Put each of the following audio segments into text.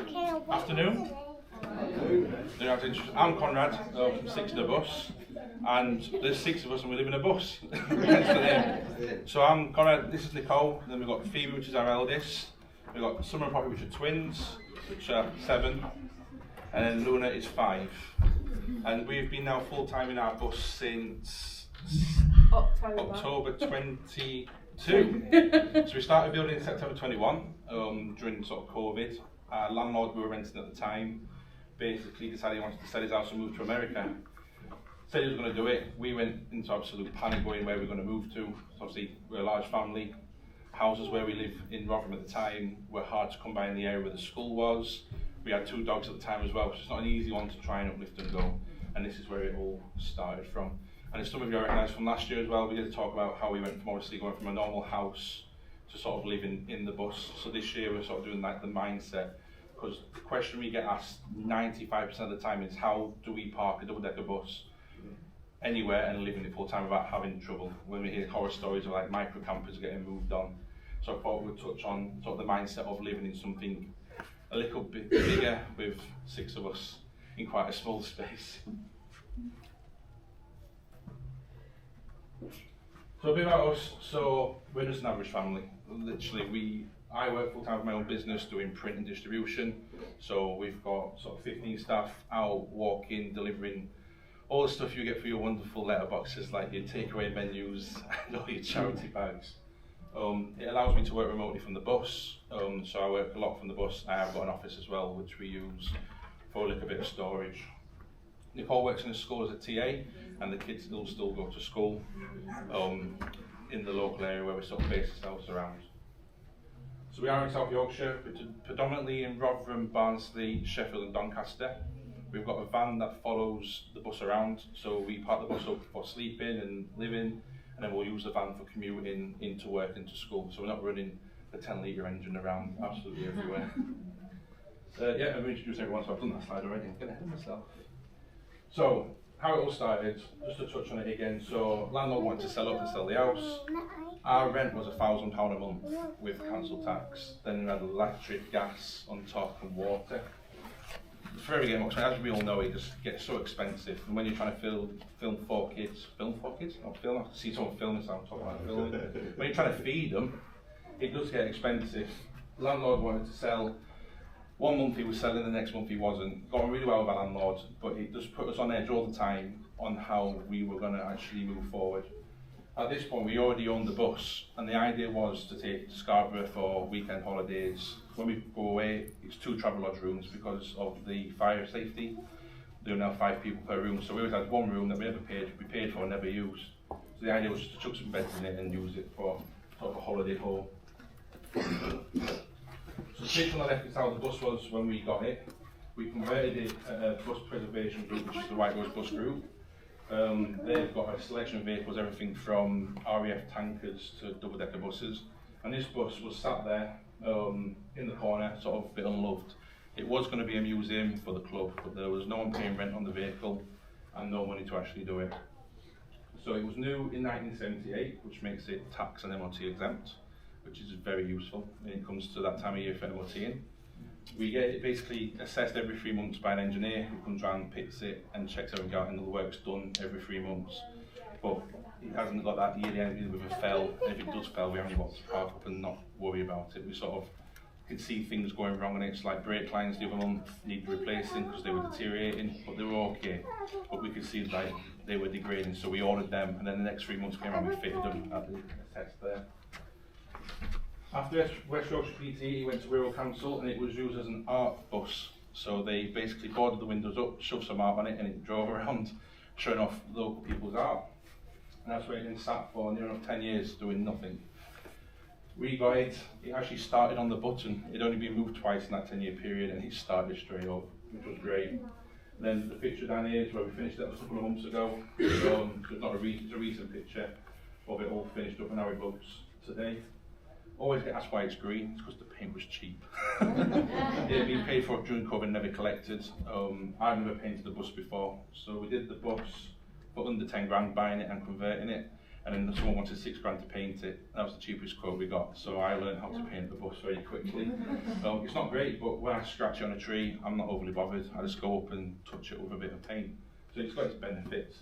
Afternoon. I'm Conrad from Six the Bus, and there's 6 of us and we live in a bus. Hence the name. So I'm Conrad, this is Nicole, then we've got Phoebe, which is our eldest, we've got Summer and Poppy, which are twins, which are 7, and then Luna is 5. And we've been now full time in our bus since October 22. So we started building in September 21 during sort of COVID. Our landlord we were renting at the time basically decided he wanted to sell his house and move to America. Said he was going to do it. We went into absolute panic going where we were going to move to. So obviously we're a large family. Houses where we live in Rotherham at the time were hard to come by in the area where the school was. We had 2 dogs at the time as well, so it's not an easy one to try and uplift and go. And this is where it all started from. And as some of you recognise from last year as well, we did talk about how we went from obviously going from a normal house to sort of living in the bus. So this year we're sort of doing like the mindset, because the question we get asked 95% of the time is how do we park a double-decker bus anywhere and live in it full time without having trouble, when we hear horror stories of like micro campers getting moved on. So I thought we'd touch on sort of the mindset of living in something a little bit bigger with 6 of us in quite a small space. So a bit about us. So we're just an average family. Literally, I work full time with my own business doing print and distribution. So we've got sort of 15 staff out walking, delivering all the stuff you get for your wonderful letterboxes, like your takeaway menus and all your charity bags. It allows me to work remotely from the bus. So I work a lot from the bus. I have got an office as well, which we use for a little bit of storage. Nicole works in a school as a TA, and the kids will still go to school in the local area where we sort of base ourselves around. So we are in South Yorkshire, predominantly in Rotherham, Barnsley, Sheffield and Doncaster. We've got a van that follows the bus around, so we park the bus up for sleeping and living, and then we'll use the van for commuting into work and to school. So we're not running the 10-litre engine around absolutely everywhere. Yeah, I'm introducing everyone, so I've done that slide already. I'm getting ahead of myself. So, how it all started, just to touch on it again, so landlord wanted to sell up and sell the house. Our rent was £1,000 a month with council tax. Then we had electric, gas on top and water. It's very getting more expensive. As we all know, it just gets so expensive. And when you're trying to film 4 kids, I see someone filming, so I'm talking about filming. When you're trying to feed them, it does get expensive. Landlord wanted to sell. One month he was selling, the next month he wasn't. Got on really well with our landlord, but it just put us on edge all the time on how we were going to actually move forward. At this point, we already owned the bus, and the idea was to take to Scarborough for weekend holidays. When we go away, it's 2 travel lodge rooms because of the fire safety. There are now 5 people per room, so we always had 1 room that we paid for and never used. So the idea was just to chuck some beds in it and use it for sort of a holiday home. So the picture on the left is how the bus was when we got it. We converted it a bus preservation group, which is the White Rose Bus Group. They've got a selection of vehicles, everything from RAF tankers to double-decker buses. And this bus was sat there in the corner, sort of a bit unloved. It was going to be a museum for the club, but there was no one paying rent on the vehicle and no money to actually do it. So it was new in 1978, which makes it tax and MOT exempt, which is very useful when it comes to that time of year for MOTing. We get it basically assessed every 3 months by an engineer who comes around, picks it and checks everything out, and the work's done every 3 months. But it hasn't got that yearly end with a fail. If it does fail, we haven't got to park up and not worry about it. We sort of can see things going wrong, and it's like brake lines the other month need replacing because they were deteriorating, but they were okay. But we could see like they were degrading, so we ordered them, and then the next 3 months came around, we fitted them at the test there. After West Yorkshire PTE, he went to Wirral Council, and it was used as an art bus. So they basically boarded the windows up, shoved some art on it, and it drove around showing off local people's art. And that's where it then sat for near enough 10 years doing nothing. We got it, it actually started on the button. It'd only been moved twice in that 10-year period, and it started straight up, which was great. And then the picture down here is where we finished it a couple of months ago. So it's not it's a recent picture of it all finished up and how it looks today. Always get asked why it's green. It's because the paint was cheap. It had been paid for during COVID, never collected. I've never painted the bus before, so we did the bus for under 10 grand buying it and converting it. and then someone wanted £6 to paint it. That was the cheapest quote we got, so I learned how to paint the bus very quickly. It's not great, but when I scratch it on a tree, I'm not overly bothered. I just go up and touch it with a bit of paint. So it's got its benefits.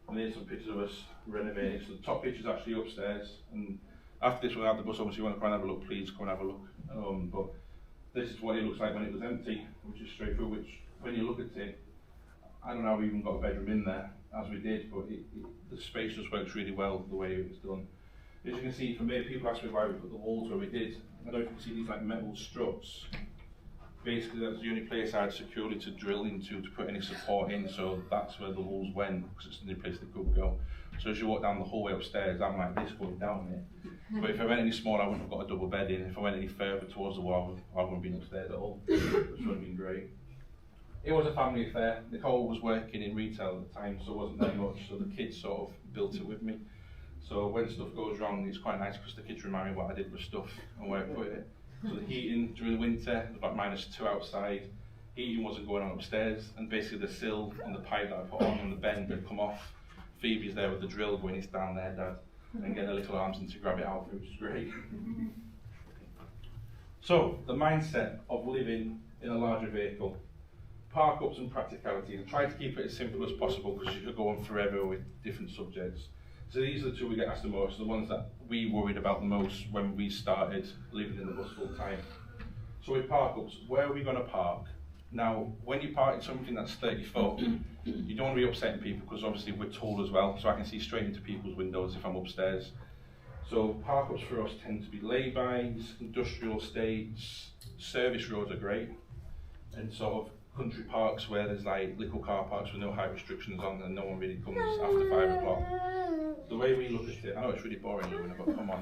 And here's some pictures of us renovating. So the top picture is actually upstairs, and after this we'll have the bus. Obviously, if you want to come and have a look, please come and have a look. But this is what it looks like when it was empty, which is straight through, which when you look at it, I don't know how we even got a bedroom in there, as we did, but the space just works really well the way it was done. As you can see, for me, people ask me why we put the walls where we did. I don't know if you can see these like metal struts. Basically, that's the only place I had securely to drill into to put any support in, so that's where the walls went, because it's the only place they could go. So as you walk down the hallway upstairs, I'm like this going down it. But if I went any smaller, I wouldn't have got a double bed in. If I went any further towards the wall, I wouldn't have been upstairs at all, which would have been great. It was a family affair. Nicole was working in retail at the time, so it wasn't that much, so the kids sort of built it with me. So when stuff goes wrong, it's quite nice because the kids remind me what I did with stuff and where I put it. So the heating during the winter, it was about -2 outside. Heating wasn't going on upstairs, and basically the sill and the pipe that I put on the bend had come off. Phoebe's there with the drill going, it's down there, Dad, and getting her little arms in to grab it out, which is great. So the mindset of living in a larger vehicle. Park ups and practicality, and try to keep it as simple as possible because you could go on forever with different subjects. So these are the two we get asked the most, the ones that we worried about the most when we started living in the bus full time. So with park ups, where are we going to park? Now, when you park in something that's 30 foot, you don't want to be upsetting people because obviously we're tall as well, so I can see straight into people's windows if I'm upstairs. So park ups for us tend to be lay-bys, industrial estates, service roads are great, and sort of country parks where there's like little car parks with no height restrictions on and no one really comes after 5 o'clock. The way we look at it, I know it's really boring, Luna, but come on.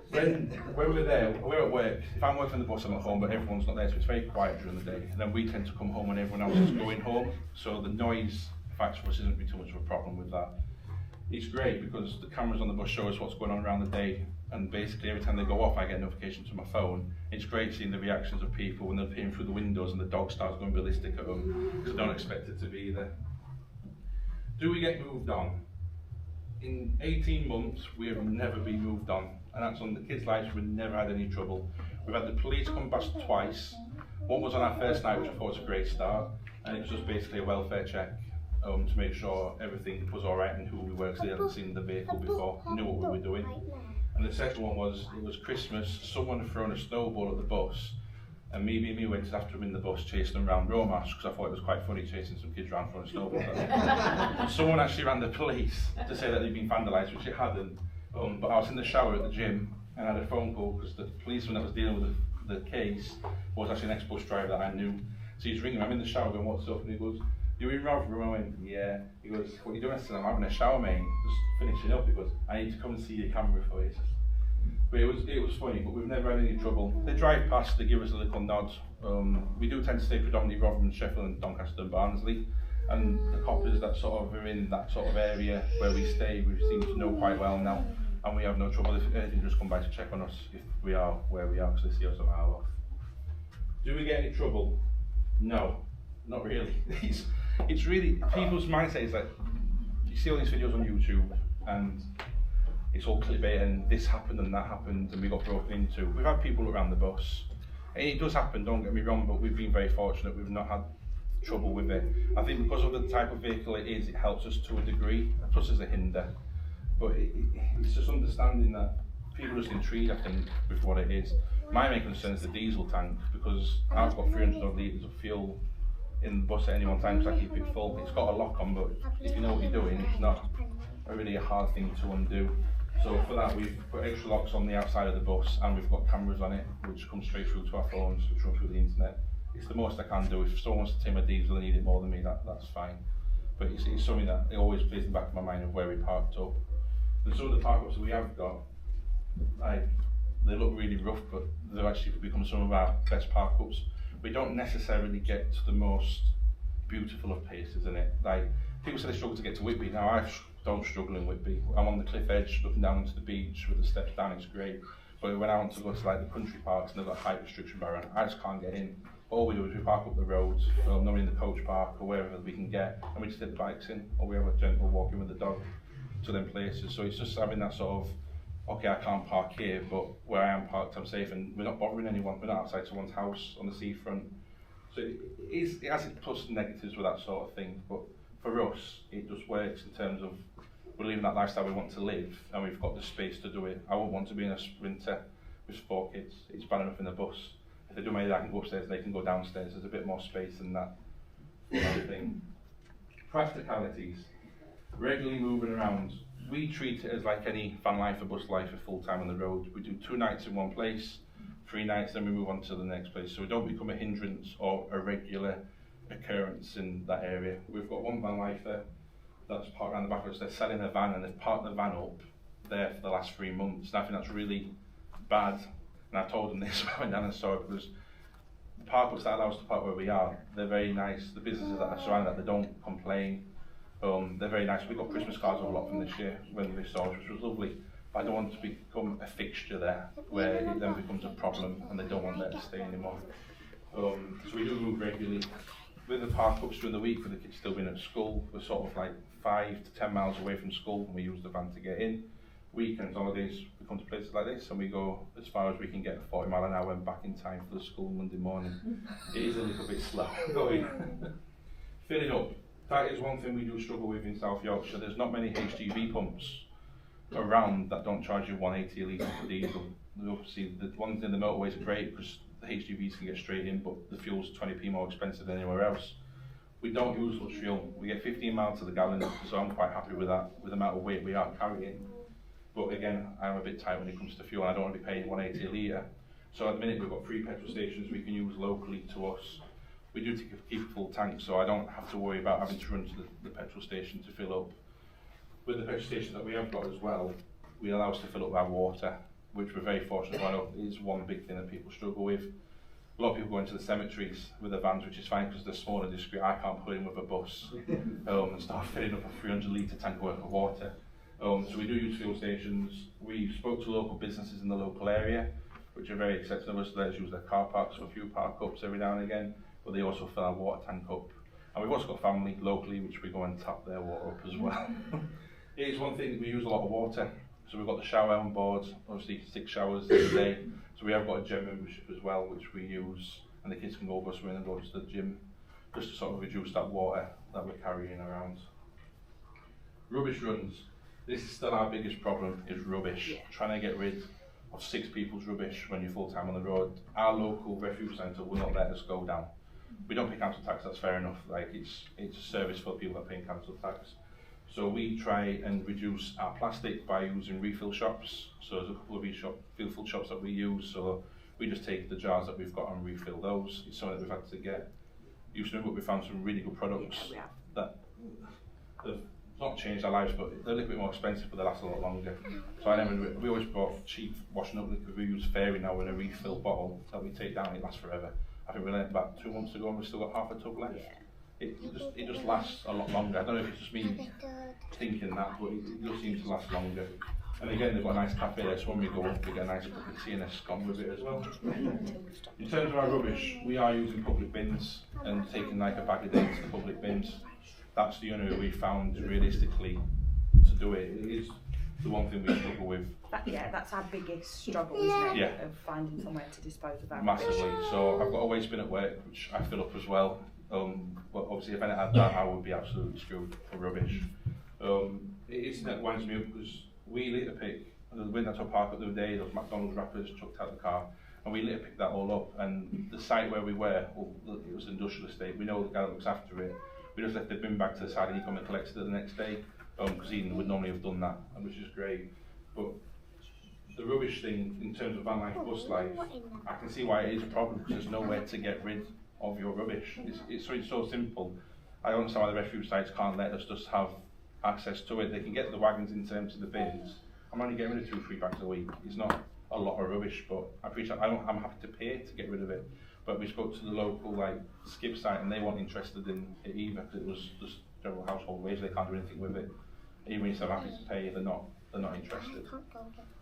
When we're there, we're at work. If I'm working on the bus, I'm at home, but everyone's not there, so it's very quiet during the day. And then we tend to come home when everyone else is going home, so the noise factor for us isn't really too much of a problem with that. It's great because the cameras on the bus show us what's going on around the day, and basically every time they go off I get a notification to my phone. It's great seeing the reactions of people when they're peering through the windows and the dog starts going ballistic at them because I don't expect it to be there. Do we get moved on? In 18 months we have never been moved on, and that's on the kids' lives. We've never had any trouble. We've had the police come past twice. One was on our first night, which I thought was a great start, and it was just basically a welfare check to make sure everything was alright and who we were, because they hadn't seen the vehicle before, knew what we were doing. And the second one was, it was Christmas, someone had thrown a snowball at the bus, and me went after him in the bus, chasing them around Romash, because I thought it was quite funny chasing some kids around throwing a snowball at them. And someone actually rang the police to say that they'd been vandalised, which it hadn't. But I was in the shower at the gym, and I had a phone call, because the policeman that was dealing with the case was actually an ex-bus driver that I knew. So he's ringing me, I'm in the shower going, what's up? And he goes, "You in Rotherham?" I went, "Yeah." He goes, "What are you doing?" I said, "I'm having a shower, mate, just finishing up." He goes, "I need to come and see your camera for you." But it was funny, but we've never had any trouble. They drive past, they give us a little nod. We do tend to stay predominantly Rotherham, Sheffield and Doncaster and Barnsley. And the coppers that sort of are in that sort of area where we stay, we seem to know quite well now. And we have no trouble. If anything, just come by to check on us if we are where we are, because they see us a mile off. Do we get any trouble? No, not really. It's really, people's mindset is like, you see all these videos on YouTube and it's all clickbait and this happened and that happened and we got broken into. We've had people around the bus. And it does happen, don't get me wrong, but we've been very fortunate, we've not had trouble with it. I think because of the type of vehicle it is, it helps us to a degree, plus there's a hinder. But it's just understanding that people are just intrigued, I think, with what it is. My main concern is the diesel tank, because I've got 300 odd litres of fuel in the bus at any one time because I keep it full. It's got a lock on, but if you know what you're doing, it's not really a hard thing to undo. So for that, we've put extra locks on the outside of the bus, and we've got cameras on it, which come straight through to our phones, which run through the internet. It's the most I can do. If someone wants to tim a diesel and need it more than me, that's fine. But it's something that it always plays in the back of my mind of where we parked up. And some of the park ups that we have got, they look really rough, but they've actually become some of our best park ups. We don't necessarily get to the most beautiful of places in it. Like, people say they struggle to get to Whitby. Now I don't struggle in Whitby. I'm on the cliff edge, looking down onto the beach with the steps down, it's great. But when I want to go to like the country parks and they've got a height restriction barrier, I just can't get in. all we do is we park up the roads, normally in the coach park or wherever we can get, and we just take the bikes in, or we have a gentle walking with the dog to them places. So it's just having that sort of, okay, I can't park here, but where I am parked, I'm safe, and we're not bothering anyone. We're not outside someone's house on the seafront. So it has its plus and negatives with that sort of thing, but for us, it just works in terms of we're living that lifestyle we want to live, and we've got the space to do it. I won't want to be in a Sprinter with 4 kids. It's bad enough in the bus. If they do my I can go upstairs, they can go downstairs. There's a bit more space than that thing. Practicalities. Regularly moving around. We treat it as like any van life or bus life, a full time on the road. We do 2 nights in one place, 3 nights, then we move on to the next place. So we don't become a hindrance or a regular occurrence in that area. We've got one van life there that's parked around the back of us. They're selling a van and they've parked the van up there for the last 3 months. And I think that's really bad. And I told them this when I went down and saw it, because the park ups that allow us to park where we are, they're very nice. The businesses that are surrounding that, they don't complain. They're very nice. We got Christmas cards a lot from this year when they saw us, which was lovely. But I don't want to become a fixture there where it then becomes a problem and they don't want there to stay anymore. So we do move regularly. With the park ups during the week, with the kids still being at school, we're sort of like 5 to 10 miles away from school, and we use the van to get in. Weekends, holidays, we come to places like this and we go as far as we can get at 40 mile an hour and back in time for the school Monday morning. It is a little bit slow going. Filling up. That is one thing we do struggle with in South Yorkshire. There's not many HGV pumps around that don't charge you 180 a litre for diesel. Obviously, the ones in the motorways are great because the HGVs can get straight in, but the fuel's 20p more expensive than anywhere else. We don't use much fuel. We get 15 miles to the gallon, so I'm quite happy with that, with the amount of weight we are carrying. But again, I'm a bit tight when it comes to fuel. I don't want to be paying 180 a litre. So at the minute, we've got 3 petrol stations we can use locally to us. We do keep a full tank, so I don't have to worry about having to run to the petrol station to fill up. With the petrol station that we have got as well, we allow us to fill up our water, which we're very fortunate about. It is one big thing that people struggle with. A lot of people go into the cemeteries with their vans, which is fine because they're small and discreet. I can't put in with a bus and start filling up a 300 litre tank worth of water. So we do use fuel stations. We spoke to local businesses in the local area, which are very accepting of us. They let us use their car parks for a few park ups every now and again, but they also fill our water tank up. And we've also got family locally, which we go and tap their water up as well. It is one thing that we use a lot of water. So we've got the shower on board, obviously 6 showers a day. So we have got a gym membership as well, which we use, and the kids can go bus in and go to the gym, just to sort of reduce that water that we're carrying around. Rubbish runs. This is still our biggest problem, is rubbish. Yeah. Trying to get rid of 6 people's rubbish when you're full time on the road. Our local refuge centre will not let us go down. We don't pay council tax, that's fair enough. Like it's a service for people that pay council tax. So we try and reduce our plastic by using refill shops. So there's a couple of refill shops that we use. So we just take the jars that we've got and refill those. It's something that we've had to get used to, but we found some really good products that have not changed our lives, but they're a little bit more expensive, but they last a lot longer. So we always bought cheap washing up liquid. We use Fairy now in a refill bottle that we take down. It lasts forever. I think we learned about 2 months ago and we've still got half a tub left. Yeah. It just lasts a lot longer. I don't know if it's just me thinking that, but it just seems to last longer. And again, they've got a nice cafe there, so when we go up, we get a nice cup of tea and a scone with it as well. In terms of our rubbish, we are using public bins and taking like a bag a day to the public bins. That's the only way we found realistically to do it. It is the one thing we struggle with. That's our biggest struggle, isn't it? Yeah. Of finding somewhere to dispose of our massively. rubbish. So I've got a waste bin at work, which I fill up as well. But obviously, if I didn't have that, I would be absolutely screwed for rubbish. It winds me up because we litter pick. We went to a park the other day. Those McDonald's wrappers chucked out the car, and we litter picked that all up. And the site where we were, it was an industrial estate. We know the guy that looks after it. We just left the bin back to the side, and he come and collected it the next day. Because he would normally have done that, which is great. But the rubbish thing, in terms of van life, bus life, I can see why it is a problem because there's nowhere to get rid of your rubbish. It's so simple. I understand why the refuge sites can't let us just have access to it. They can get the wagons in terms of the bins. I'm only getting rid of 2 or 3 bags a week. It's not a lot of rubbish, but I appreciate. I'm happy to pay to get rid of it. But we spoke to the local skip site, and they weren't interested in it either because it was just general household waste. They can't do anything with it. Even if I'm happy to pay, they're not they're not interested.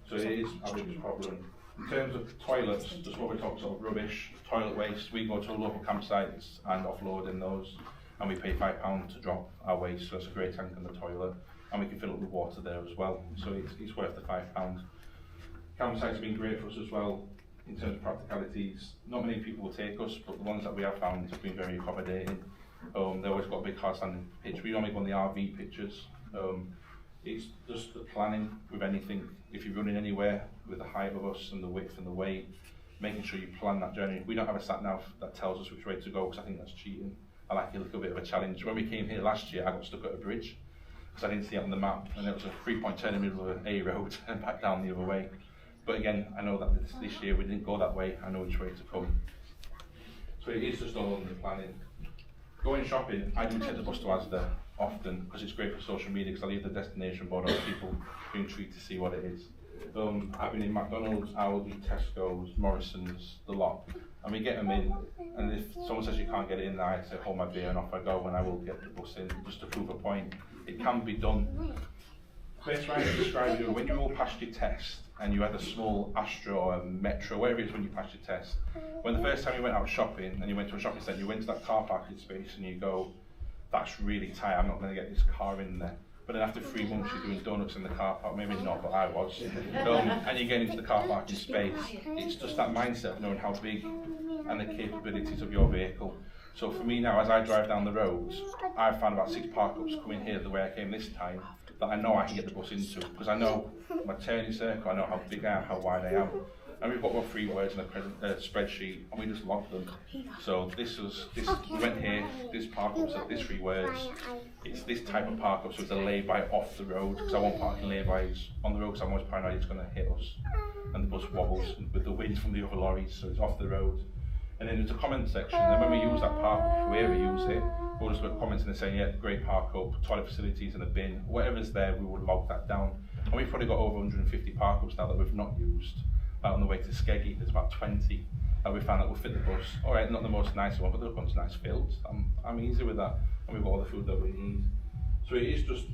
So it is our biggest problem. In terms of toilets, just what we talked about, rubbish, toilet waste, we go to local campsites and offload in those, and we pay £5 to drop our waste, so it's a grey tank in the toilet, and we can fill it with water there as well, so it's worth the £5. Campsites have been great for us as well, in terms of practicalities. Not many people will take us, but the ones that we have found have been very accommodating. They always got a big car standing pitch. We only go on the RV pitches. It's just the planning with anything. If you're running anywhere with the height of us and the width and the weight, making sure you plan that journey. We don't have a sat nav that tells us which way to go because I think that's cheating. I like a little bit of a challenge. When we came here last year, I got stuck at a bridge because I didn't see it on the map, and it was a 3-point turn in the middle of an A road and back down the other way. But again, I know that this year we didn't go that way. I know which way to come. So it is just all in the planning. Going shopping, I do take the bus to Asda often because it's great for social media because I leave the destination board on, people are intrigued to see what it is. I've been in McDonald's, Aldi, Tesco's, Morrison's, the lot, and we get them in, and if someone says you can't get it in there, I say hold my beer and off I go, and I will get the bus in just to prove a point. It can be done. Best way to describe it, when you all passed your test and you had a small Astra or a Metro, whatever it is when you passed your test, when the first time you went out shopping and you went to a shopping centre, you went to that car parking space and you go, that's really tight, I'm not going to get this car in there. But then after 3 months you're doing donuts in the car park, maybe not, but I was, and you get into the car parking space. It's just that mindset of knowing how big and the capabilities of your vehicle. So for me now, as I drive down the roads, I've found about 6 park-ups coming here the way I came this time, that I know I can get the bus into, because I know my turning circle, I know how big I am, how wide I am. And we've got about 3 words in a spreadsheet, and we just log them. So we went here, this park-up said this 3 words, it's this type of park-up, so it's a lay-by off the road, because I won't park in lay-bys on the road, because I'm always paranoid it's going to hit us. And the bus wobbles with the wind from the other lorries, so it's off the road. And then there's a comment section, and when we use that park-up, if we ever use it, we'll just put comments in and say, yeah, great park-up, toilet facilities in a bin, whatever's there, we will log that down. And we've probably got over 150 park-ups now that we've not used. On the way to Skeggy, there's about 20 that we found that will fit the bus. All right, not the most nice one, but they've got nice fields. I'm easy with that, and we've got all the food that we need. So it is just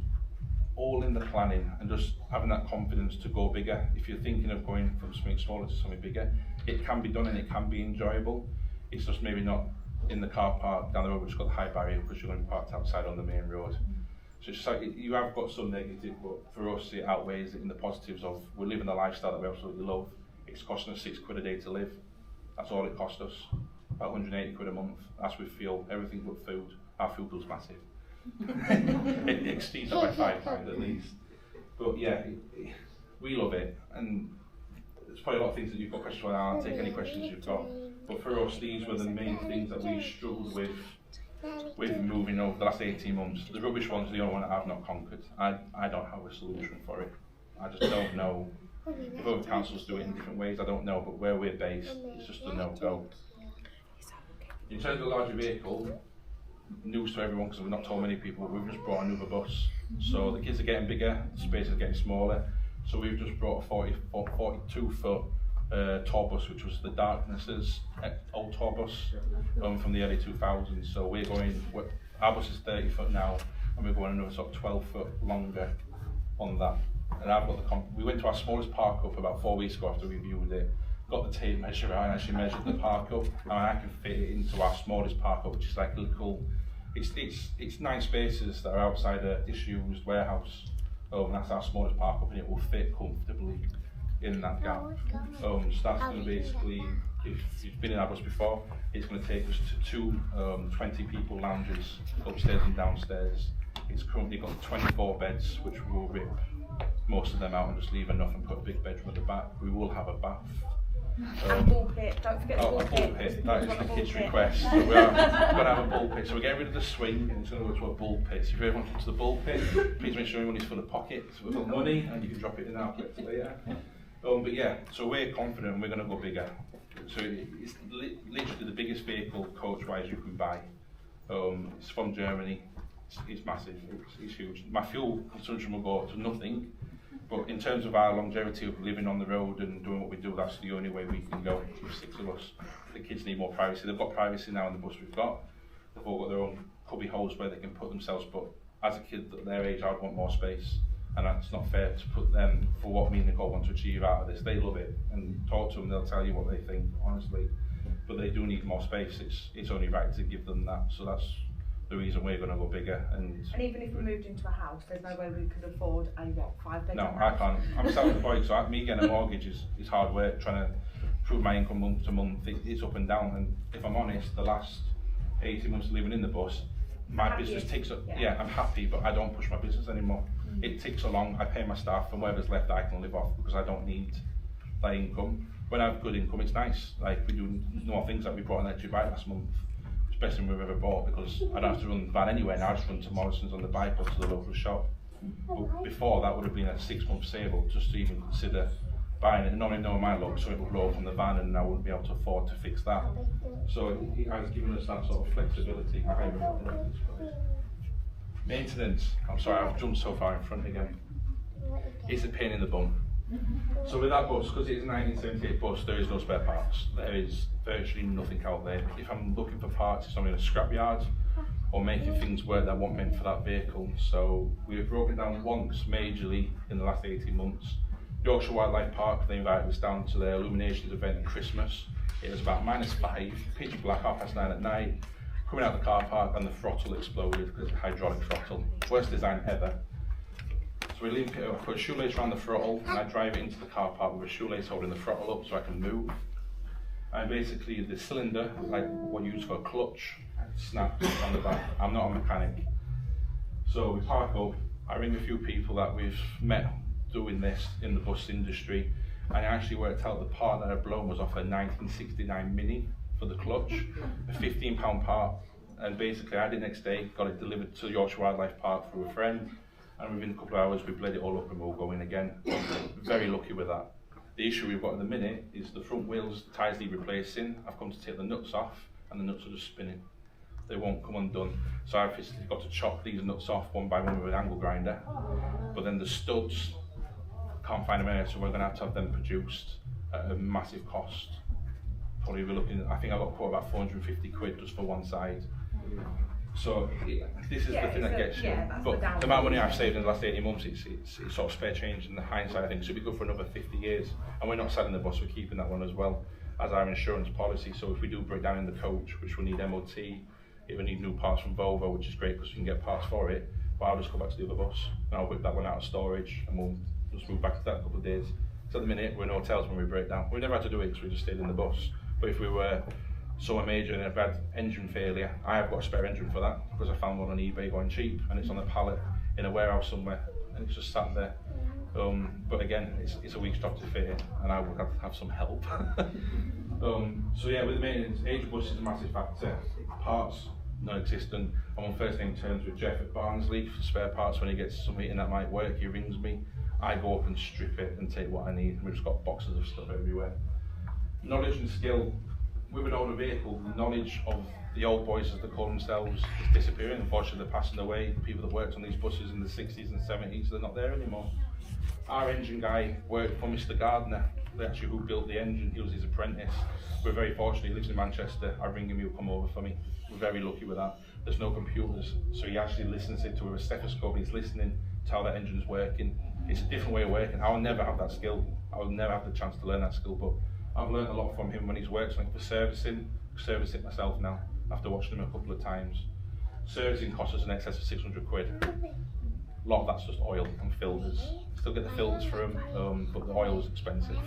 all in the planning and just having that confidence to go bigger. If you're thinking of going from something smaller to something bigger, it can be done and it can be enjoyable. It's just maybe not in the car park down the road, which has got the high barrier because you're going to be parked outside on the main road. So it's just like you have got some negative, but for us it outweighs it in the positives of we're living a lifestyle that we absolutely love. It's costing us £6 a day to live. That's all it cost us. About 180 quid a month. That's with fuel, everything but food. Our food bill's massive. It exceeds that by £5 at least. But yeah, we love it. And there's probably a lot of things that you've got questions on. I'll take any questions you've got. But for us, these were the main things that we struggled with moving over the last 18 months. The rubbish ones are the only one that I've not conquered. I don't have a solution for it. I just don't know. If other councils do it in different ways, I don't know, but where we're based, it's just a no-go. In terms of the larger vehicle, news to everyone because we've not told many people, we've just brought another bus. So the kids are getting bigger, the space is getting smaller. So we've just brought a 42-foot tour bus, which was the Darknesses old tour bus from the early 2000s. So our bus is 30 foot now, and we're going another sort of 12 foot longer on that. And I've got we went to our smallest park up about 4 weeks ago after we viewed it, got the tape measure out and actually measured the park up, and I can fit it into our smallest park up, which is like a little, it's 9 spaces that are outside a disused warehouse, and that's our smallest park up, and it will fit comfortably in that gap. So that's going to basically, if you've been in our bus before, it's going to take us to 2 20 people lounges upstairs and downstairs. It's currently got 24 beds, which will rip most of them out and just leave enough and put a big bedroom at the back. We will have a bath. And ball pit, don't forget the ball pit. A ball pit, that is the kids' request. So we're going to have a ball pit. So we're getting rid of the swing and it's going to go to a ball pit. So if everyone comes to the ball pit, please make sure everyone's full of pockets. We've got money and you can drop it in our collector later. But yeah, so we're confident we're going to go bigger. So it's literally the biggest vehicle coach-wise you can buy. It's from Germany. It's massive, it's huge. My fuel consumption will go to nothing, but in terms of our longevity of living on the road and doing what we do, that's the only way we can go with 6 of us. The kids need more privacy. They've got privacy now in the bus we've got. They've all got their own cubby holes where they can put themselves, but as a kid at their age, I'd want more space. and that's not fair to put them for what me and Nicole want to achieve out of this. They love it, and talk to them, they'll tell you what they think, honestly. But they do need more space. It's only right to give them that. So that's the reason we're going to go bigger. And even if we moved into a house, there's no way we could afford a 5-bedroom no, house. I can't. I'm self-employed, so me getting a mortgage is hard work. Trying to prove my income month to month, it's up and down. And if I'm honest, the last 18 months living in the bus, my business takes up. Yeah, I'm happy, but I don't push my business anymore. It ticks along. I pay my staff, and whatever's left, I can live off because I don't need that income. When I have good income, it's nice. Like we do more things, like we bought an electric bike last month. It's the best thing we've ever bought because I don't have to run the van anywhere now. I just run to Morrison's on the bike or to the local shop. But before that would have been a 6-month save just to even consider buying it. Normally knowing my luck, so it would roll from the van and I wouldn't be able to afford to fix that. So it has given us that sort of flexibility. Maintenance. I'm sorry, I've jumped so far in front again. It's a pain in the bum. So with that bus, because it is a 1978 bus, there is no spare parts. There is virtually nothing out there. If I'm looking for parts, it's only in a scrapyard or making things work that weren't meant for that vehicle. So we've broken down once majorly in the last 18 months. Yorkshire Wildlife Park, they invited us down to their illuminations event at Christmas. It was about -5, pitch black, 9:30 at night. Coming out of the car park and the throttle exploded because it's a hydraulic throttle. Worst design ever. So we link it up, I put a shoelace around the throttle and I drive it into the car park with a shoelace holding the throttle up so I can move. And basically the cylinder, like what you use for a clutch, snapped on the back. I'm not a mechanic. So we park up, I ring a few people that we've met doing this in the bus industry, and I actually worked out the part that had blown was off a 1969 Mini for the clutch, a £15 part, and basically I did the next day, got it delivered to Yorkshire Wildlife Park through a friend, and within a couple of hours we bled it all up and we'll go in again. Very lucky with that. The issue we've got at the minute is the front wheels, ties need replacing. I've come to take the nuts off and the nuts are just spinning. They won't come undone. So I've physically got to chop these nuts off one by one with an angle grinder. But then the studs, can't find them anywhere, so we're going to have them produced at a massive cost. Probably we're looking, I think I got quoted about 450 quid just for one side. So this is the thing that gets you. But the amount of money I've saved in the last 18 months, it's sort of spare change in the hindsight. I think so it'll be good for another 50 years. And we're not selling the bus, we're keeping that one as well as our insurance policy. So if we do break down in the coach, which will need MOT, it will need new parts from Volvo, which is great because we can get parts for it. But I'll just go back to the other bus and I'll whip that one out of storage and we'll just move back to that in a couple of days. So at the minute we're in hotels when we break down. We never had to do it because we just stayed in the bus. But if we were somewhere major and if I had engine failure, I have got a spare engine for that because I found one on eBay going cheap and it's on a pallet in a warehouse somewhere and it's just sat there. But again, it's a week's job to fit it and I would have to have some help. So yeah, with the maintenance, age bus is a massive factor. Parts, non-existent. I'm on first name terms with Jeff at Barnsley for spare parts. When he gets something that might work, he rings me. I go up and strip it and take what I need. We've just got boxes of stuff everywhere. Knowledge and skill. With an older vehicle, the knowledge of the old boys, as they call themselves, is disappearing. Unfortunately, they're passing away. The people that worked on these buses in the 60s and 70s, they're not there anymore. Our engine guy worked for Mr. Gardner, actually who built the engine. He was his apprentice. We're very fortunate, he lives in Manchester. I ring him, he'll come over for me. We're very lucky with that. There's no computers, so he actually listens it to a stethoscope. He's listening to how that engine's working. It's a different way of working. I'll never have that skill. I'll never have the chance to learn that skill, but I've learned a lot from him when he's worked something for servicing. Service it myself now, after watching him a couple of times. Servicing costs us in excess of 600 quid. A lot of that's just oil and filters. Still get the filters for them, but the oil is expensive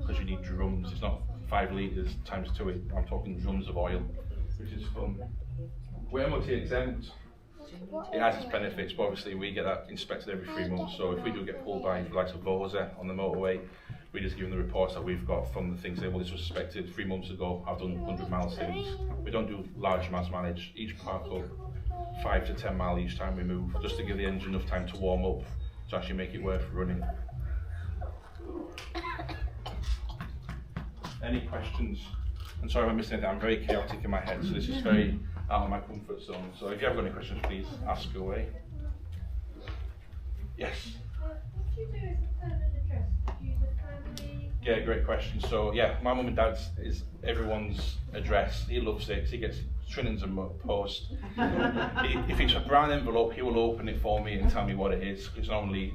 because you need drums. It's not 5 litres times 2. I'm talking drums of oil, which is fun. We're MOT exempt. It has its benefits, but obviously we get that inspected every 3 months. So if we do get pulled by the likes of Vosa on the motorway, we just give them the reports that we've got from the things that, well, this was suspected 3 months ago, I've done 100 miles since. We don't do large mass mileage. Each park up 5 to 10 miles each time we move, just to give the engine enough time to warm up to actually make it worth running. Any questions? I'm sorry if I missed anything, I'm very chaotic in my head, so this is very out of my comfort zone. So if you have got any questions, please ask away. Yes? What do you do as a permanent address? Do you use a family? Yeah, great question. So yeah, my mum and dad's is everyone's address. He loves it. He gets trimmings and post. If it's a brown envelope, he will open it for me and tell me what it is. It's normally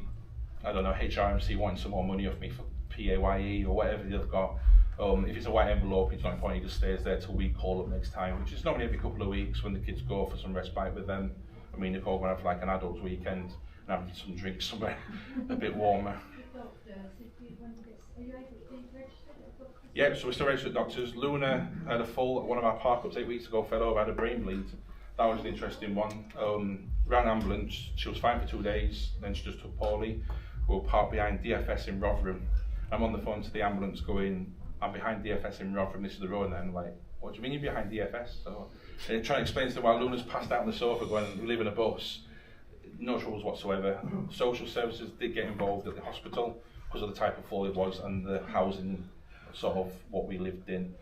I don't know, HRMC wanting some more money off me for PAYE or whatever they've got. If it's a white envelope, it's not important, it just stays there till we call up next time, which is normally every couple of weeks when the kids go for some respite with them. I mean, they're all going to have like an adults weekend and have some drinks somewhere a bit warmer. Yeah, so we're still registered doctors. Luna had a fall at one of our park ups 8 weeks ago, fell over, had a brain bleed. That was an interesting one. Ran an ambulance, she was fine for 2 days, then she just took poorly. We were parked behind DFS in Rotherham. I'm on the phone to the ambulance going, I'm behind DFS in Rotherham, this is the road, and I'm like, what do you mean you're behind DFS? So trying to explain to them why Luna's passed out on the sofa going, we live in a bus. No troubles whatsoever. Social services did get involved at the hospital because of the type of fall it was and the housing, sort of what we lived in.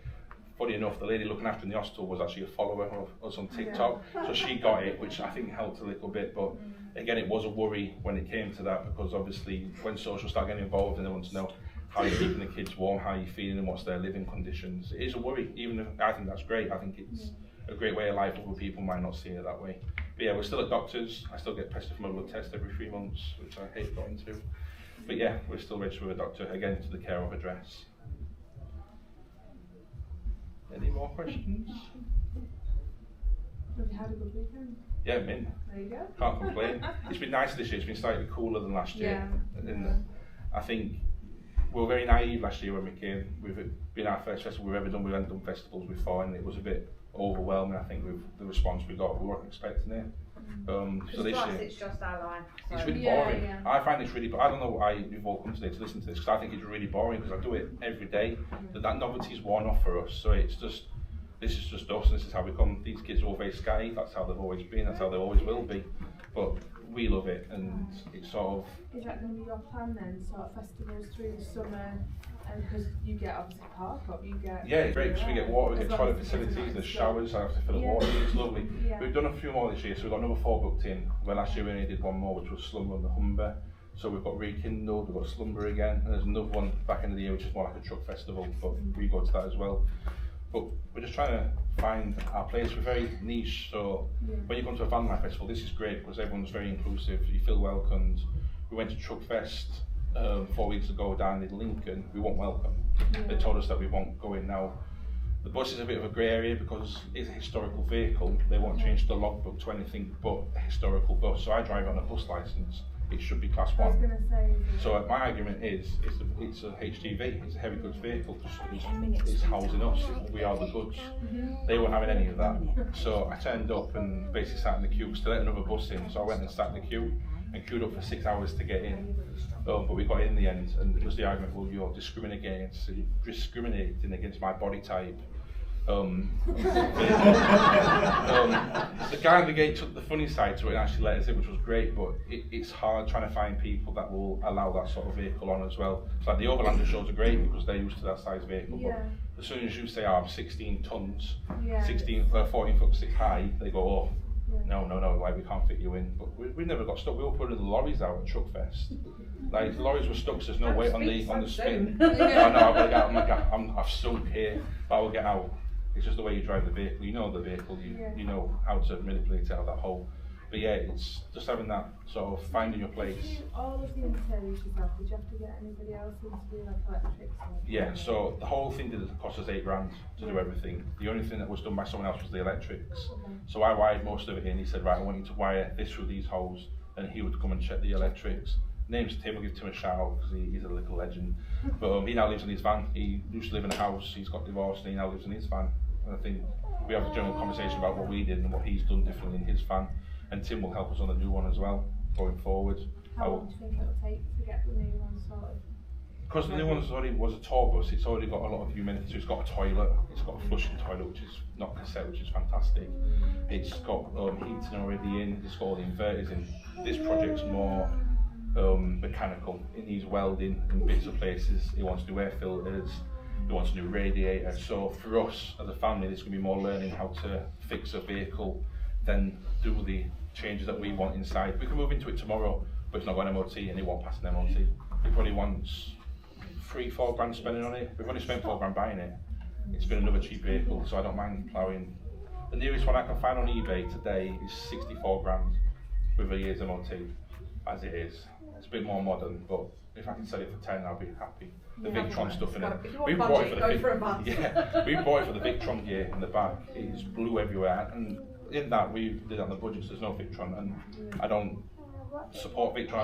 Funny enough, the lady looking after in the hospital was actually a follower of us on TikTok, so she got it, which I think helped a little bit. But again, it was a worry when it came to that, because obviously when social start getting involved and they want to know how you're keeping the kids warm, how you're feeling and what's their living conditions, it is a worry. Even if I think that's great, I think it's a great way of life. Other people might not see it that way. But yeah, we're still at doctors. I still get pestered for my blood test every 3 months, which I hate going to. But yeah, we're still registered with a doctor, again to the care of address. Any more questions? Have you had a good weekend? Yeah, mint. There you go. Can't complain. It's been nice this year. It's been slightly cooler than last year. And I think we were very naive last year when we came. We've been our first festival we've ever done. We hadn't done festivals before, and it was a bit overwhelming. I think with the response we got, we weren't expecting it. So this year, it's just our life. So. it's really boring. I find it's really. I don't know why you've all come today to listen to this, because I think it's really boring because I do it every day. That novelty's worn off for us. So it's just, this is just us. This is how we come. These kids are all very scatty. That's how they've always been. That's how they always will be. But we love it, and it's sort of. Is that going to be your plan then? Sort of festivals through the summer, and because you get obviously park up, you get. Yeah, it's great because we get water, we get toilet facilities, there's showers. I have to fill up water. It's lovely. Yeah. We've done a few more this year, so we've got another 4 booked in. Well, last year we only did 1 more, which was Slumber on the Humber. So we've got Rekindled, we've got Slumber again, and there's another one back end of the year, which is more like a truck festival, but we go to that as well. But we're just trying to find our place. We're very niche, so when you come to a van life festival, this is great because everyone's very inclusive, you feel welcomed. We went to Truck Fest 4 weeks ago down in Lincoln. We weren't welcome. They told us that we won't go in now. The bus is a bit of a grey area because it's a historical vehicle. They won't change the logbook to anything but a historical bus. So I drive on a bus licence. It should be class 1. I was going to say. So my argument is, it's a HGV, it's a heavy goods vehicle, it's housing us, we are the goods. They weren't having any of that. So I turned up and basically sat in the queue, still let another bus in, so I went and sat in the queue and queued up for 6 hours to get in. But we got in the end, and it was the argument, well, you're discriminating against my body type. The guy at the gate took the funny side to it and actually let us in, which was great, but it's hard trying to find people that will allow that sort of vehicle on as well. It's like the Overlander shows are great because they're used to that size vehicle, but as soon as you say I'm 16 tons, 14 foot 6 high, they go, oh, no, like we can't fit you in. But we never got stuck. We were putting the lorries out at Truck Fest. Like the lorries were stuck, so there's no weight on the spin. I know, I've sunk here, but I will get out. It's just the way you drive the vehicle. You know the vehicle. You know how to manipulate it out of that hole. But yeah, it's just having that sort of finding your place. Did you do all of the interiors yourself? Did you have to get anybody else in to do like electrics? Yeah, so the whole thing did cost us £8,000 to do everything. The only thing that was done by someone else was the electrics. So I wired most of it in. He said, right, I want you to wire this through these holes, and he would come and check the electrics. Name's Tim. I'll give Tim a shout out because he's a little legend. But he now lives in his van. He used to live in a house. He's got divorced and he now lives in his van. And I think we have a general conversation about what we did and what he's done differently in his van. And Tim will help us on the new one as well, going forward. How long do you think it'll take to get the new one sorted? Because the new one's already was a tour bus, it's already got a lot of humidity. So it's got a toilet, it's got a flushing toilet, which is not cassette, which is fantastic. It's got heating already in, it's got all the inverters in. This project's more mechanical. It needs welding in bits of places. It wants new air filters. It wants a new radiator. So for us as a family, there's going to be more learning how to fix a vehicle than do the changes that we want inside. We can move into it tomorrow, but it's not got an MOT and it won't pass an MOT. It probably wants 3-4 grand spending on it. We've only spent 4 grand buying it. It's been another cheap vehicle, so I don't mind ploughing. The nearest one I can find on eBay today is 64 grand with a year's MOT, as it is. It's a bit more modern, but if I can sell it for 10, I'll be happy. The Yeah, Victron stuff in it. if you want We bought it budget, for the go for a bus. yeah, we bought it for the Victron gear in the back. It's blue everywhere, and in that we did it on the budget. So there's no Victron, and I don't support Victron.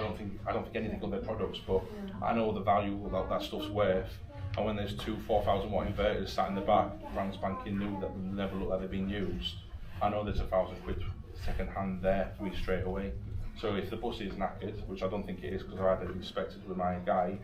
I don't think anything on their products, but I know the value that stuff's worth. And when there's two 4,000 watt inverters sat in the back, brand spanking new that never look like they've been used, I know there's £1,000 second hand there for me straight away. So if the bus is knackered, which I don't think it is because I had it inspected with my guy,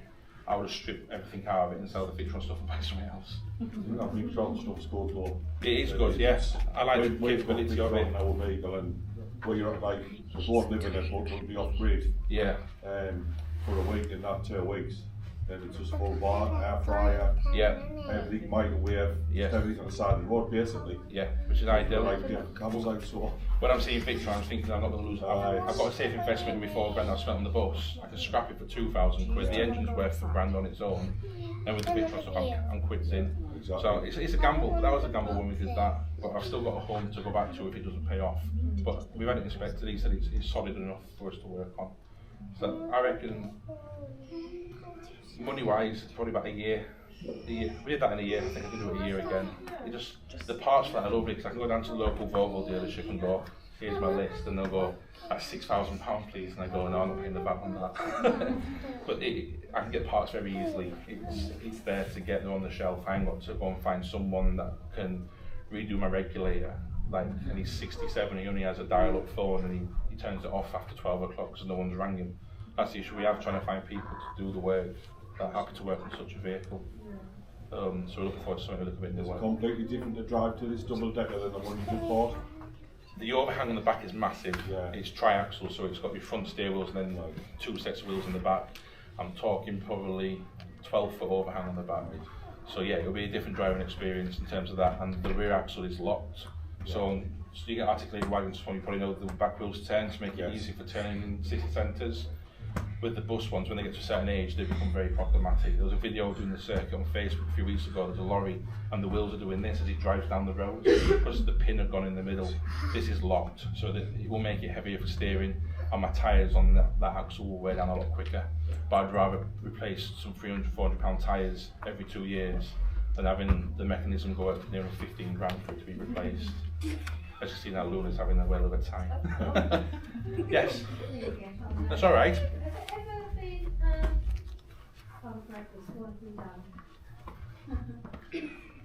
I would strip everything out of it and sell the Victron stuff and buy something else. That Victron stuff's good though. It is good, yes. I like the We've got capability of Victron it. in our vehicle, and we're like, we both live in it, but we'll be off grid Yeah, for a week and not 2 weeks. And it's just full bar, air fryer, yeah, everything microwave, Yes. everything on the side of the road basically. yeah, which is They're ideal. like different camels like so. When I'm seeing Victron, I'm thinking I'm not going to lose. I've got a safe investment in my £4 grand I spent on the bus. I can scrap it for £2,000. The engine's worth £1,000 on its own. And with the Victron stuff, I'm quids in. Exactly. So it's a gamble. That was a gamble when we did that. But I've still got a home to go back to if it doesn't pay off. But we've had it inspected. He said it's solid enough for us to work on. So I reckon, money-wise, probably about a year. We did that in a year. I think I can do it a year again. It just the parts for that are lovely because I can go down to the local Volvo dealership and go, here's my list, and they'll go, that's £6,000 please, and I go, no, I'm not paying the VAT on that. But I can get parts very easily. It's there to get them on the shelf. I ain't got to go and find someone that can redo my regulator. Like, and he's 67, he only has a dial-up phone, and he turns it off after 12 o'clock because no one's rang him. That's the issue we have, trying to find people to do the work that are happy to work on such a vehicle. So we're looking forward to something a little bit It's newer. completely different to drive to this double decker than the one you just bought. The overhang on the back is massive. Yeah. It's triaxle, so it's got your front steer wheels and then 2 sets of wheels in the back. I'm talking probably 12-foot overhang on the back. So yeah, it'll be a different driving experience in terms of that. And the rear axle is locked. So you get articulated wagons, you probably know the back wheels turn to make it easy for turning in city centres. With the bus ones, when they get to a certain age, they become very problematic. There was a video doing the circuit on Facebook a few weeks ago. There's a lorry and the wheels are doing this as it drives down the road because the pin had gone in the middle. This is locked, so that it will make it heavier for steering, and my tyres on that axle will wear down a lot quicker. But I'd rather replace some £300–400 tyres every 2 years than having the mechanism go up to nearly 15 grand for it to be replaced. As you see now, Luna's having a whale of a time. Yes, that's all right. Has it ever been breakfast working down?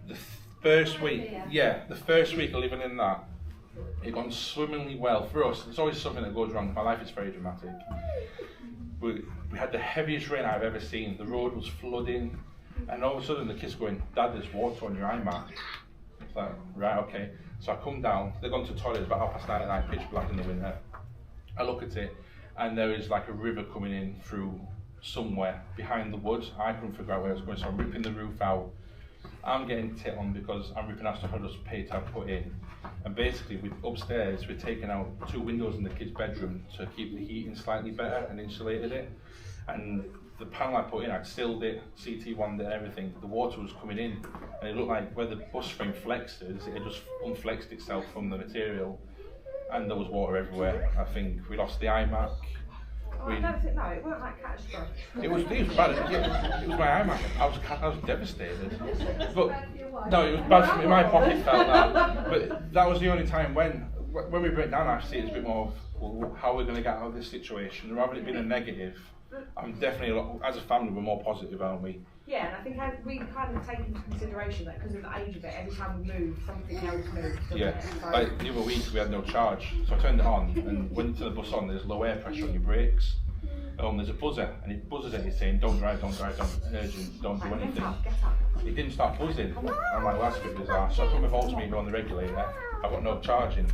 The first week, the first week of living in that, it gone swimmingly well for us. There's always something that goes wrong. My life is very dramatic. We had the heaviest rain I've ever seen. The road was flooding, and all of a sudden the kids going, "Dad, there's water on your iMac." It's like, right, okay. So I come down. They've gone to the toilet. It's about 9:30 at night, pitch black in the winter. I look at it, and there is like a river coming in through somewhere behind the woods. I couldn't figure out where it was going, so I'm ripping the roof out. I'm getting tit on because I'm ripping out stuff I just paid to have put in. And basically, upstairs, we're taking out 2 windows in the kids' bedroom to keep the heating slightly better and insulated it. And the panel I put in, I'd sealed it, CT1'd it and everything. The water was coming in, and it looked like where the bus frame flexes, it had just unflexed itself from the material. And there was water everywhere. I think we lost the iMac. No, it weren't like catastrophic. It was bad. Yeah, it was my iMac. I was devastated. But no, it was bad for me. My pocket felt that. But that was the only time when we break down, I see it as a bit more of, well, how are we going to get out of this situation? Rather than it being a negative, I'm definitely, as a family, we're more positive, aren't we? Yeah, and I think we kind of take into consideration that because of the age of it, every time we move, something else moves. Yeah, So, like the other week we had no charge, so I turned it on, and when you turn the bus on, there's low air pressure on your brakes. There's a buzzer, and it buzzes at you saying, don't drive, urgent, don't do anything. Get up. It didn't start buzzing. I'm like, well, that's a bit bizarre. So I put my voltmeter on the regulator, I've got no charging.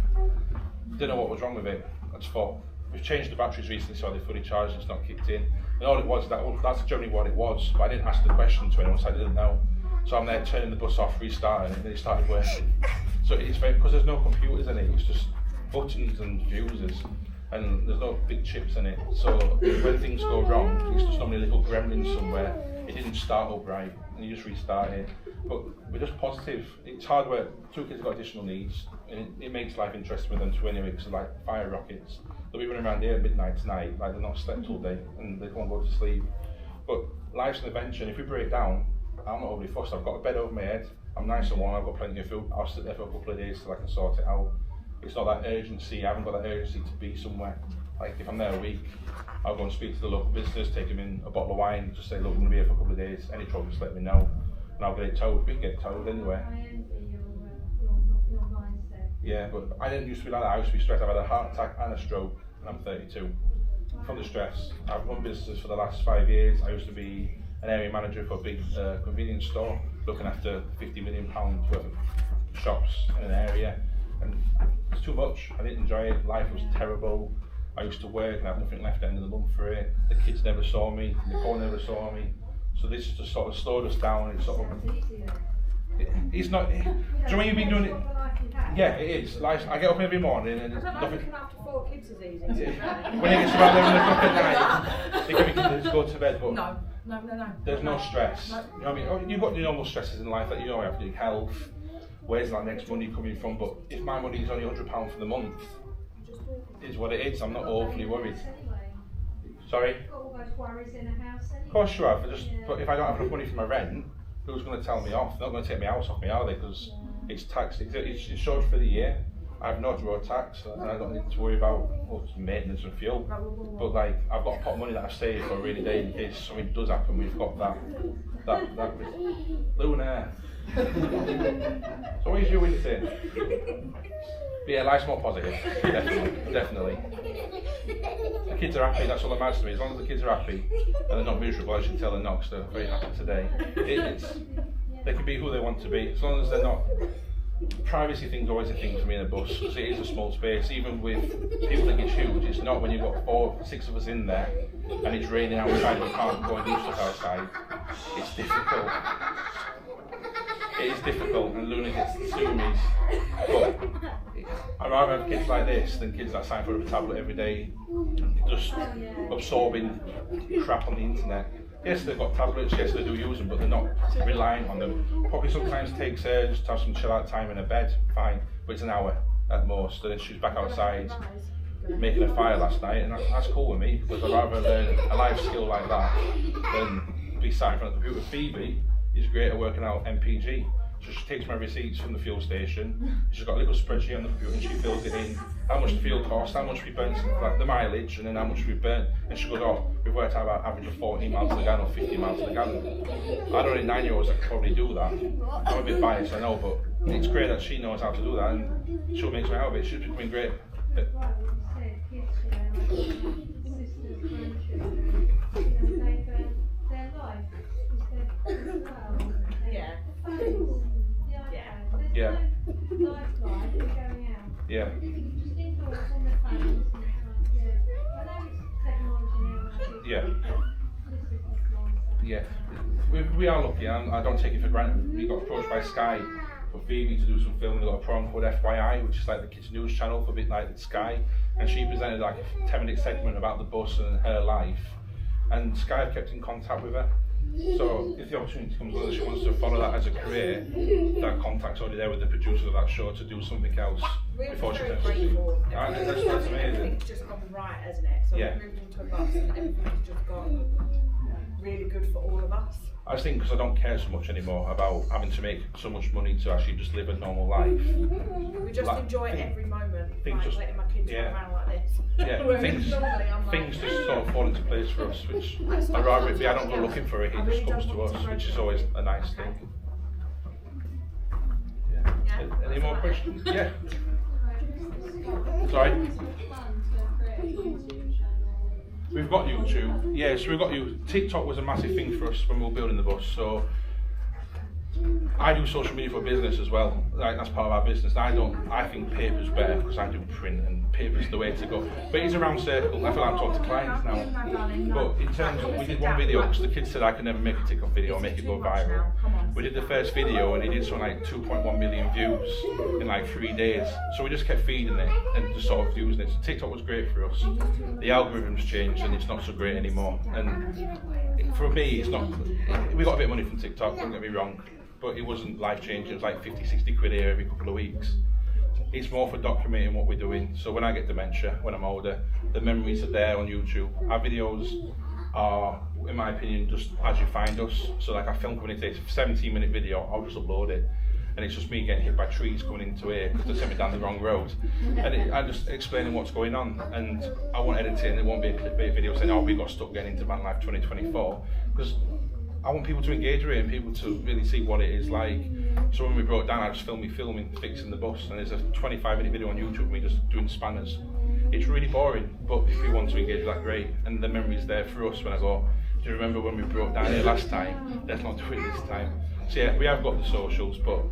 Didn't know what was wrong with it. I just thought, we've changed the batteries recently so they're fully charged and it's not kicked in. And all it was, that's generally what it was, but I didn't ask the question to anyone, so I didn't know. So I'm there turning the bus off, restarting it, and it started working. So it's very, because there's no computers in it, it's just buttons and fuses, and there's no big chips in it. So when things go wrong, it's just normally a little gremlin somewhere. It didn't start up right, and you just restart it. but we're just positive. It's hard work. 2 kids have got additional needs, and it makes life interesting with them too anyway, because they're like fire rockets. They'll be running around here at midnight tonight, like they're not slept all day, and they can't go to sleep. But life's an adventure, and if we break down, I'm not overly fussed. I've got a bed over my head, I'm nice and warm, I've got plenty of food. I'll sit there for a couple of days till I can sort it out. It's not that urgency, I haven't got that urgency to be somewhere. Like if I'm there a week, I'll go and speak to the local business, take them in a bottle of wine, just say, look, I'm going to be here for a couple of days, any trouble, just let me know. And I'll get it towed, we can get it towed anywhere. I envy your mindset. Yeah, but I didn't used to be like that. I used to be stressed. I've had a heart attack and a stroke, and I'm 32. From the stress, I've run businesses for the last 5 years. I used to be an area manager for a big convenience store, looking after £50 million worth of shops in an area, and it's too much. I didn't enjoy it. Life was terrible. I used to work and have nothing left at the end of the month for it. The kids never saw me. Nicole never saw me. So this has just sort of slowed us down. It's sort of. It's not. Do you know when you've been doing it? Yeah, it is. Like, I get up every morning and I it's don't know nothing. looking after 4 kids is easy. When it gets about 11 o'clock at night, they give me kids to go to bed, but No. there's no stress. You know what I mean? Oh, you've got the normal stresses in life that you know, have your health, where's that next money coming from, but if my money is only £100 for the month, it's what it is. I'm not overly worried. Sorry? You've got all those worries in a house anyway. Of course you have, but if I don't have enough money for my rent, who's going to tell me off? They're not going to take my house off me, are they? Because it's taxed, it's insured for the year. I have no road tax, and I don't need to worry about maintenance and fuel. But like, I've got a pot of money that I save for a rainy day in case something does happen. We've got that Luna. So what is your winter thing? But yeah, life's more positive, definitely. The kids are happy, that's all that matters to me. As long as the kids are happy and they're not miserable, as you can tell in Knox, they're very happy today. They can be who they want to be, as long as they're not. Privacy thing's always a thing for me in a bus, because it is a small space. Even with people think it's huge, it's not when you've got 4, 6 of us in there and it's raining outside and you can't go and do stuff outside. It's difficult. It is difficult, and Luna gets the zoomies. But I'd rather have kids like this than kids that sign for a tablet every day, just absorbing crap on the internet. Yes, they've got tablets, yes, they do use them, but they're not reliant on them. Probably sometimes takes her just to have some chill out time in her bed, fine, but it's an hour at most. And then she's back outside making a fire last night, and that's cool with me, because I'd rather learn a life skill like that than be sat in front of the computer. Phoebe is great at working out MPG. So she takes my receipts from the fuel station, she's got a little spreadsheet on the computer and she fills it in, how much the fuel costs, how much we burnt, like the mileage, and then how much we've burnt. And she goes, oh, we've worked out about average of 14 miles to the gallon or 50 miles to the gallon. I don't know, 9-year-olds that could probably do that. I'm a bit biased, I know, but it's great that she knows how to do that, and she'll make something out of it. She's becoming great. Right, what you said, kids, sisters, grandchildren, they burn their life is their well. Yeah. Yeah. There's no lifeline for going out. Yeah. Just indoors on the phones and stuff. I know it's technology now. Yeah. This is nice. Yeah, we are lucky, and I don't take it for granted. We got approached by Sky for Phoebe to do some filming. They got a program called FYI, which is like the kids' news channel for a bit like Sky, and she presented like a 10-minute segment about the bus and her life, and Sky have kept in contact with her. So if the opportunity comes along, she wants to follow that as a career, that contact's already there with the producer of that show to do something else before she turns 50. That's amazing. Everything's just gone right, hasn't it? So Yeah. we've moved into a bus and everything's just gone really good for all of us. I just think because I don't care so much anymore about having to make so much money to actually just live a normal life. We just Like, enjoy every moment, things like just- letting my kids yeah. run around like this. Yeah, Whereas things normally I'm like, just sort of fall into place for us, which I'd rather it be. I don't go looking for it, it just comes to us, which is always a nice thing. Yeah. Yeah. Any more questions? Yeah. Sorry? We've got YouTube. Yeah, so we've got you. TikTok was a massive thing for us when we were building the bus. So I do social media for business as well. Like, that's part of our business. I think paper's better because I do print, and paper's the way to go. But it's a round circle. I feel like I'm talking to clients now. But in terms of, we did one video because the kid said I could never make a TikTok video or make it go viral. We did the first video and it did something like 2.1 million views in like 3 days. So we just kept feeding it and just sort of using it. So TikTok was great for us. The algorithms changed and it's not so great anymore. And for me, it's not. We got a bit of money from TikTok. Don't get me wrong. but it wasn't life changing. It was like 50, 60 quid here every couple of weeks. It's more for documenting what we're doing. So when I get dementia, when I'm older, the memories are there on YouTube. Our videos are, in my opinion, just as you find us. So like I film coming into this 17-minute video, I'll just upload it. And it's just me getting hit by trees coming into here because they sent me down the wrong road. And I'm just explaining what's going on. And I won't edit it, and it won't be a clickbait video saying, oh, we got stuck getting into Van Life 2024. Because I want people to engage with it and people to really see what it is like. So when we brought it down, I just filmed me filming, fixing the bus, and there's a 25-minute video on YouTube of me just doing spanners. It's really boring, but if you want to engage with that, great. And the memory's there for us when I go, do you remember when we brought down here last time? Let's not do it this time. So yeah, we have got the socials, but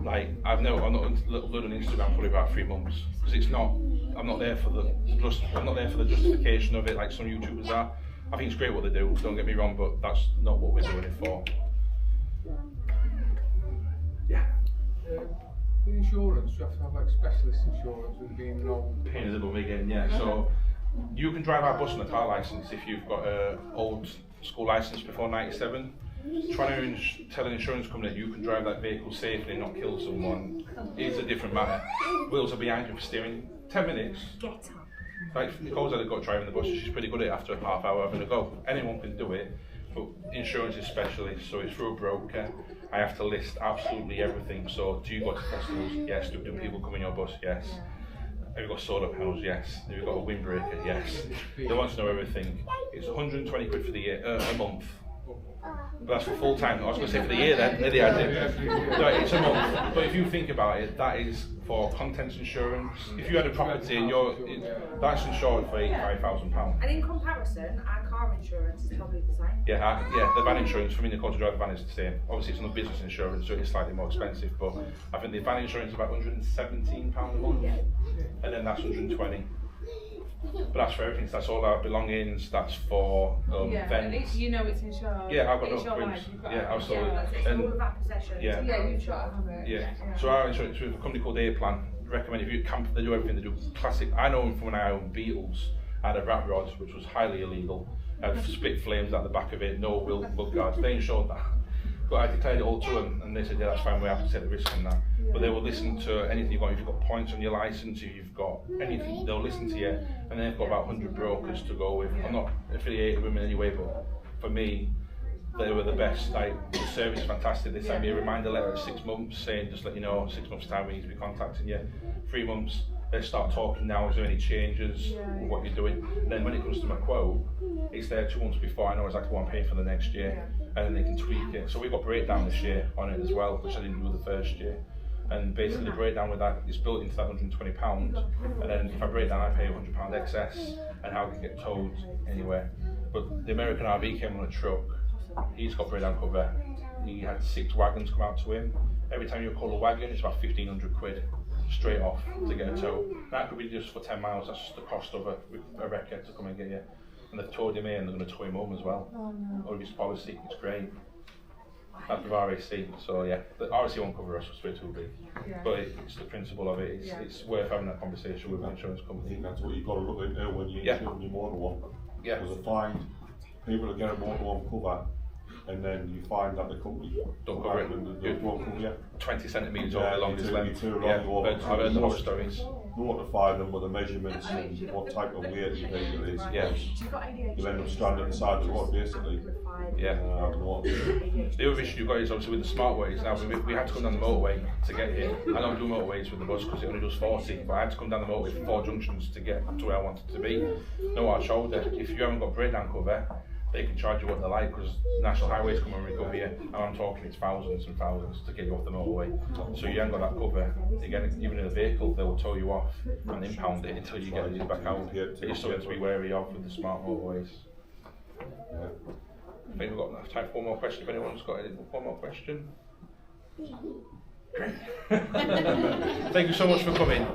like I'm not uploaded on Instagram for about 3 months because it's not. I'm not there for the justification of it like some YouTubers are. I think it's great what they do. Don't get me wrong, but that's not what we're doing it for. Yeah. With insurance, you have to have like specialist insurance with being an old. Pain in the bum again, yeah. So you can drive our bus on a car license if you've got an old school license before '97. Trying to tell an insurance company that you can drive that vehicle safely and not kill someone is a different matter. Wheels are behind you for steering. 10 minutes. Get up. Like Nicole's had a got driving the bus, she's pretty good at it after a half hour having a go. Anyone can do it, but insurance is specialist, so it's through a broker. I have to list absolutely everything. So do you go to festivals? Yes. Do people come in your bus? Yes. Have you got solar panels? Yes. Have you got a windbreaker? Yes. They want to know everything. It's 120 quid for the year, a month. But that's for full time. I was going to say for the year then. No, it's a month. But if you think about it, that is for contents insurance. If you had a property and that's insured for £85,000. And in comparison, our car insurance is probably the same. Yeah, the van insurance for me, the to drive the van is the same. Obviously, it's not business insurance, so it's slightly more expensive. But I think the van insurance is about £117 a month, and then that's 120. But that's for everything. So that's all our belongings. That's for at vents. least you know it's insured. Yeah, I've got It's no your queens. life, you've got Yeah, it. absolutely. It's all of our possessions. Yeah. Yeah, you've got to have it. Yeah. So our insurance with a company called A-Plan. Recommend if you camp, they do everything. They do classic. I know them from when I owned Beetles. I had a rat rod, which was highly illegal. I had split flames at the back of it. No lug guards. They insured that. But I declared it all to them, and they said, yeah, that's fine, we have to take the risk on that. But they will listen to anything you've got. If you've got points on your license, if you've got anything, they'll listen to you. And they've got about 100 brokers to go with. I'm not affiliated with them in any way, but for me, they were the best. Like, the service is fantastic. They sent me a reminder letter at 6 months saying, just let you know, 6 months time we need to be contacting you. 3 months, they start talking now, is there any changes with what you're doing? And then when it comes to my quote, it's there 2 months before, I know exactly what I'm paying for the next year. And then they can tweak it. So we got breakdown this year on it as well, which I didn't do the first year. And basically the breakdown with that is built into that £120. And then if I break down, I pay £100 excess, and how I can get towed anywhere. But the American RV came on a truck. He's got breakdown cover. He had 6 wagons come out to him. Every time you call a wagon, it's about 1,500 quid straight off to get a tow. That could be just for 10 miles. That's just the cost of a wrecker to come and get you. And they've towed him here, and they're going to tow him home as well. Oh no. Or his policy, it's great. That's with RAC, so yeah. The RAC won't cover us, it's way too big. Yeah. But it's the principle of it. It's worth having that conversation with an insurance I company. think that's what you've got to look into when you're insuring your motor one. Yeah. Because I find people that get a motor one cover, and then you find that the company Don't cover it. They won't cover you. 20 centimetres Yeah, over long you're this too- length. you're too long, Yeah, you won't- I've heard the horror stories. Notify them with the measurements and what type of weight your vehicle is. Yeah. She's got ADHD. You end up stranded on the side of the road basically. Yeah. No, The other issue you've got is obviously with the smartways. Now we had to come down the motorway to get here. I don't do motorways with the bus because it only does 40, but I had to come down the motorway for 4 junctions to get to where I wanted to be. No hard shoulder. If you haven't got breakdown cover, they can charge you what they like because National Highways come and recover you, and I'm talking it's thousands and thousands to get you off the motorway. So you haven't got that cover. Again, even in a vehicle, they will tow you off and impound it until you get it back out. It's something to be wary of with the smart motorways. I think we've got enough time for one more question. If anyone's got one more question. Great. Thank you so much for coming.